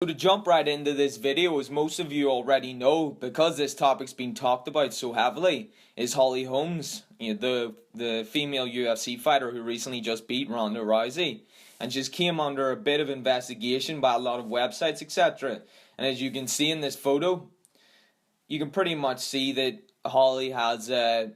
So to jump right into this video, as most of you already know, because this topic's been talked about so heavily, is Holmes, the female UFC fighter who recently just beat Ronda Rousey, and just came under a bit of investigation by a lot of websites, etc. And as you can see in this photo, you can pretty much see that Holly has a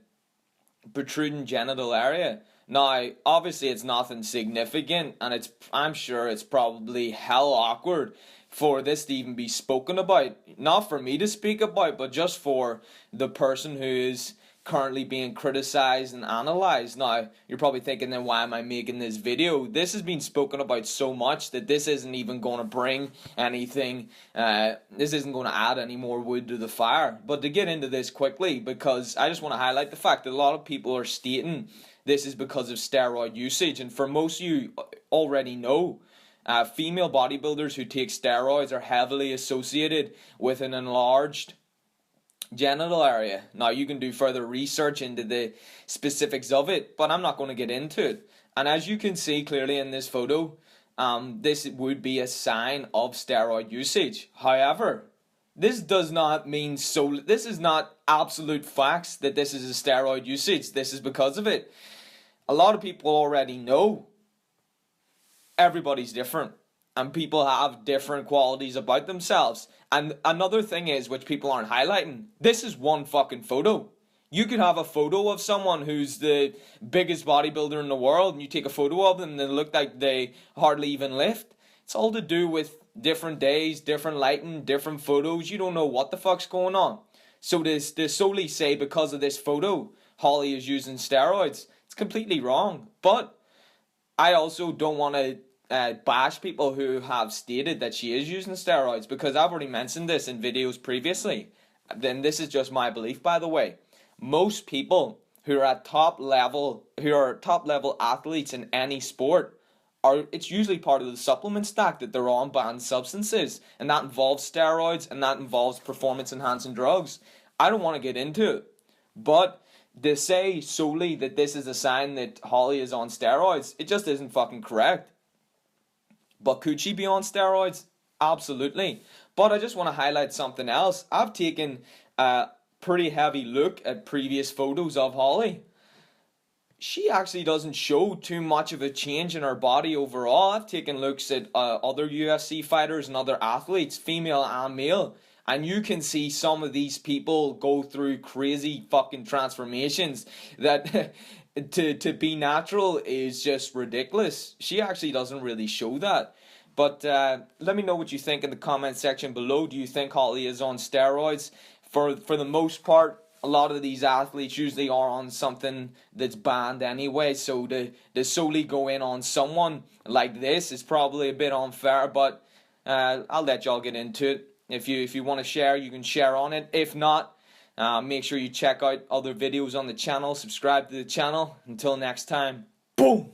protruding genital area. Now, obviously, it's nothing significant, and I'm sure it's probably hell awkward for this to even be spoken about. Not for me to speak about, but just for the person who is currently being criticized and analyzed. Now, you're probably thinking, then why am I making this video? This has been spoken about so much that this isn't even going to bring anything, this isn't going to add any more wood to the fire. But to get into this quickly, because I just want to highlight the fact that a lot of people are stating this is because of steroid usage, and for most of you already know, female bodybuilders who take steroids are heavily associated with an enlarged genital area. Now, you can do further research into the specifics of it, but I'm not going to get into it. And as you can see clearly in this photo, this would be a sign of steroid usage. However, this does not mean this is not absolute facts that this is a steroid usage. This is because of it. A lot of people already know everybody's different, and people have different qualities about themselves. And another thing is, which people aren't highlighting, this is one fucking photo. You could have a photo of someone who's the biggest bodybuilder in the world, and you take a photo of them and they look like they hardly even lift. It's all to do with different days, different lighting, different photos. You don't know what the fuck's going on. So to solely say because of this photo, Holly is using steroids, it's completely wrong. But I also don't want to bash people who have stated that she is using steroids, because I've already mentioned this in videos previously. Then this is just my belief, by the way. Most people who are top level athletes in any sport, it's usually part of the supplement stack that they're on banned substances, and that involves steroids, and that involves performance enhancing drugs. I don't want to get into it, but to say solely that this is a sign that Holly is on steroids, it just isn't fucking correct. But could she be on steroids? Absolutely. But I just want to highlight something else. I've taken a pretty heavy look at previous photos of Holly. She actually doesn't show too much of a change in her body overall. I've taken looks at other UFC fighters and other athletes, female and male, and you can see some of these people go through crazy fucking transformations that to be natural is just ridiculous. She actually doesn't really show that. But let me know what you think in the comment section below. Do you think Holly is on steroids? For the most part, a lot of these athletes usually are on something that's banned anyway. So to solely go in on someone like this is probably a bit unfair. But I'll let y'all get into it. If you want to share, you can share on it. If not, make sure you check out other videos on the channel. Subscribe to the channel. Until next time, boom!